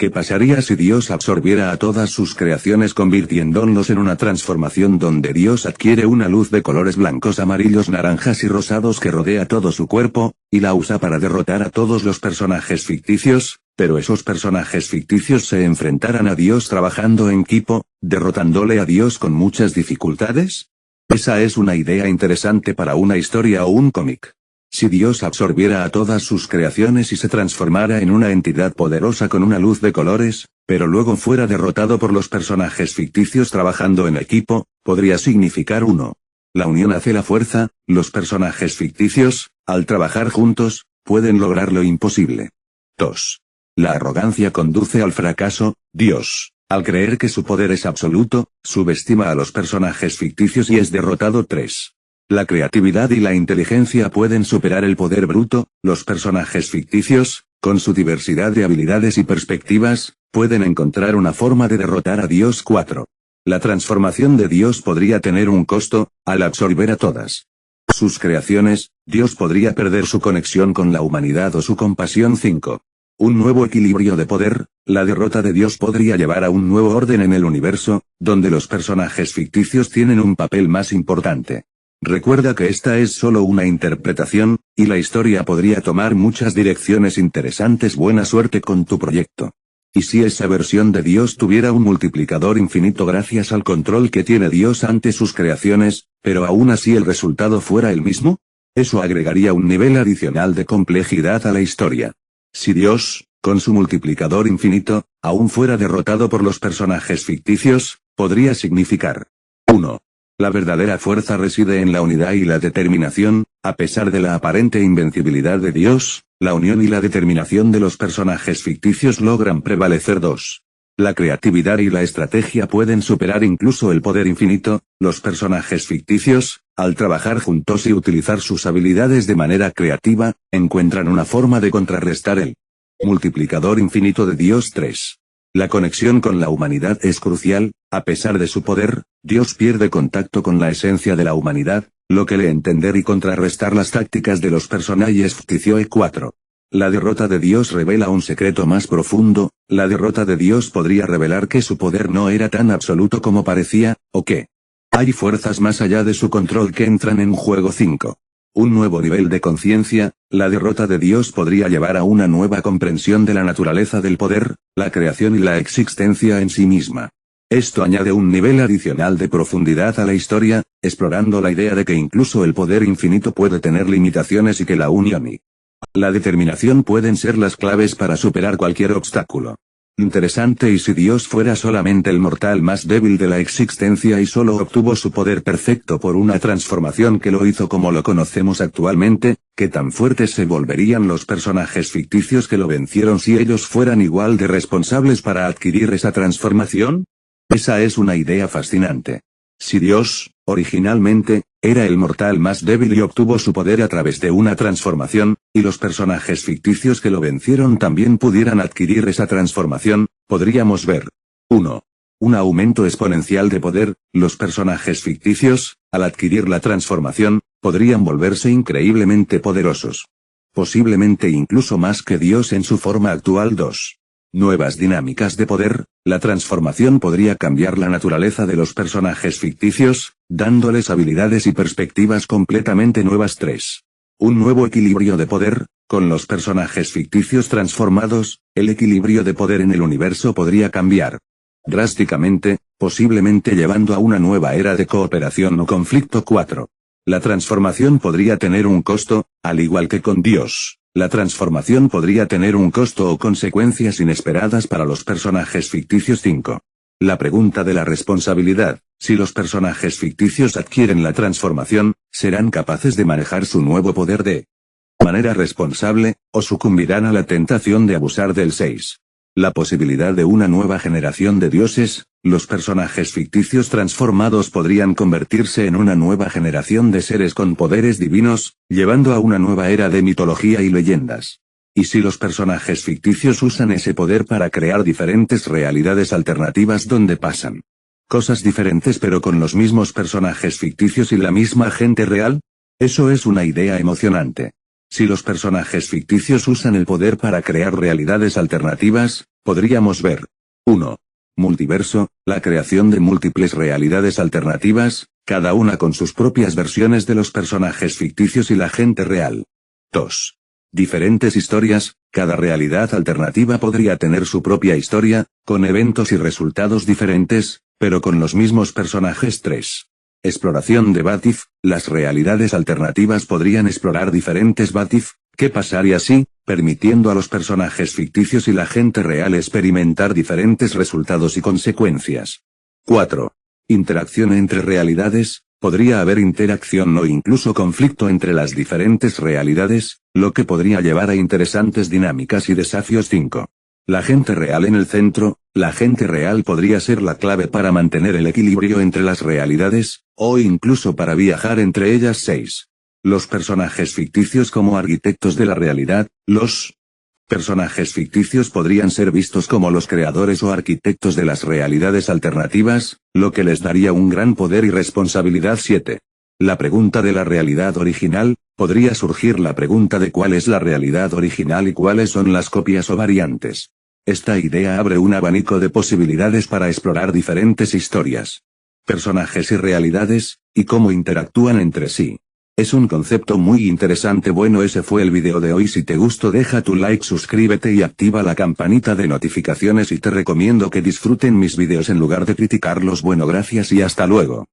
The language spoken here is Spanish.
¿Qué pasaría si Dios absorbiera a todas sus creaciones convirtiéndolos en una transformación donde Dios adquiere una luz de colores blancos, amarillos, naranjas y rosados que rodea todo su cuerpo, y la usa para derrotar a todos los personajes ficticios, pero esos personajes ficticios se enfrentaran a Dios trabajando en equipo, derrotándole a Dios con muchas dificultades? Esa es una idea interesante para una historia o un cómic. Si Dios absorbiera a todas sus creaciones y se transformara en una entidad poderosa con una luz de colores, pero luego fuera derrotado por los personajes ficticios trabajando en equipo, podría significar 1. La unión hace la fuerza, los personajes ficticios, al trabajar juntos, pueden lograr lo imposible. 2. La arrogancia conduce al fracaso, Dios, al creer que su poder es absoluto, subestima a los personajes ficticios y es derrotado. 3. La creatividad y la inteligencia pueden superar el poder bruto, los personajes ficticios, con su diversidad de habilidades y perspectivas, pueden encontrar una forma de derrotar a Dios. 4. La transformación de Dios podría tener un costo, al absorber a todas sus creaciones, Dios podría perder su conexión con la humanidad o su compasión. 5. Un nuevo equilibrio de poder, la derrota de Dios podría llevar a un nuevo orden en el universo, donde los personajes ficticios tienen un papel más importante. Recuerda que esta es solo una interpretación, y la historia podría tomar muchas direcciones interesantes. Buena suerte con tu proyecto. ¿Y si esa versión de Dios tuviera un multiplicador infinito gracias al control que tiene Dios ante sus creaciones, pero aún así el resultado fuera el mismo? Eso agregaría un nivel adicional de complejidad a la historia. Si Dios, con su multiplicador infinito, aún fuera derrotado por los personajes ficticios, podría significar 1. La verdadera fuerza reside en la unidad y la determinación, a pesar de la aparente invencibilidad de Dios, la unión y la determinación de los personajes ficticios logran prevalecer. 2. La creatividad y la estrategia pueden superar incluso el poder infinito, los personajes ficticios, al trabajar juntos y utilizar sus habilidades de manera creativa, encuentran una forma de contrarrestar el multiplicador infinito de Dios. 3. La conexión con la humanidad es crucial, a pesar de su poder, Dios pierde contacto con la esencia de la humanidad, lo que le entender y contrarrestar las tácticas de los personajes ficticios. 4. La derrota de Dios revela un secreto más profundo, la derrota de Dios podría revelar que su poder no era tan absoluto como parecía, o que hay fuerzas más allá de su control que entran en juego. 5. Un nuevo nivel de conciencia, la derrota de Dios podría llevar a una nueva comprensión de la naturaleza del poder, la creación y la existencia en sí misma. Esto añade un nivel adicional de profundidad a la historia, explorando la idea de que incluso el poder infinito puede tener limitaciones y que la unión y la determinación pueden ser las claves para superar cualquier obstáculo. Interesante. ¿Y si Dios fuera solamente el mortal más débil de la existencia y solo obtuvo su poder perfecto por una transformación que lo hizo como lo conocemos actualmente, qué tan fuertes se volverían los personajes ficticios que lo vencieron si ellos fueran igual de responsables para adquirir esa transformación? Esa es una idea fascinante. Si Dios, originalmente, era el mortal más débil y obtuvo su poder a través de una transformación, y los personajes ficticios que lo vencieron también pudieran adquirir esa transformación, podríamos ver 1. Un aumento exponencial de poder, los personajes ficticios, al adquirir la transformación, podrían volverse increíblemente poderosos. Posiblemente incluso más que Dios en su forma actual. 2. Nuevas dinámicas de poder, la transformación podría cambiar la naturaleza de los personajes ficticios, dándoles habilidades y perspectivas completamente nuevas. 3. Un nuevo equilibrio de poder, con los personajes ficticios transformados, el equilibrio de poder en el universo podría cambiar drásticamente, posiblemente llevando a una nueva era de cooperación o conflicto. 4. La transformación podría tener un costo, al igual que con Dios. La transformación podría tener un costo o consecuencias inesperadas para los personajes ficticios. 5. La pregunta de la responsabilidad, si los personajes ficticios adquieren la transformación, ¿serán capaces de manejar su nuevo poder de manera responsable, o sucumbirán a la tentación de abusar del 6? La posibilidad de una nueva generación de dioses, los personajes ficticios transformados podrían convertirse en una nueva generación de seres con poderes divinos, llevando a una nueva era de mitología y leyendas. ¿Y si los personajes ficticios usan ese poder para crear diferentes realidades alternativas donde pasan cosas diferentes pero con los mismos personajes ficticios y la misma gente real? Eso es una idea emocionante. Si los personajes ficticios usan el poder para crear realidades alternativas, podríamos ver 1. Multiverso, la creación de múltiples realidades alternativas, cada una con sus propias versiones de los personajes ficticios y la gente real. 2. Diferentes historias, cada realidad alternativa podría tener su propia historia, con eventos y resultados diferentes, pero con los mismos personajes. 3. Exploración de What If, las realidades alternativas podrían explorar diferentes What If, ¿qué pasaría si, permitiendo a los personajes ficticios y la gente real experimentar diferentes resultados y consecuencias? 4. Interacción entre realidades, podría haber interacción o incluso conflicto entre las diferentes realidades, lo que podría llevar a interesantes dinámicas y desafíos. 5. La gente real en el centro, la gente real podría ser la clave para mantener el equilibrio entre las realidades, o incluso para viajar entre ellas. 6. Los personajes ficticios como arquitectos de la realidad, los personajes ficticios podrían ser vistos como los creadores o arquitectos de las realidades alternativas, lo que les daría un gran poder y responsabilidad. 7. La pregunta de la realidad original, podría surgir la pregunta de cuál es la realidad original y cuáles son las copias o variantes. Esta idea abre un abanico de posibilidades para explorar diferentes historias, personajes y realidades, y cómo interactúan entre sí. Es un concepto muy interesante. Bueno, ese fue el video de hoy. Si te gustó, deja tu like, suscríbete y activa la campanita de notificaciones, y te recomiendo que disfruten mis videos en lugar de criticarlos. Bueno, gracias y hasta luego.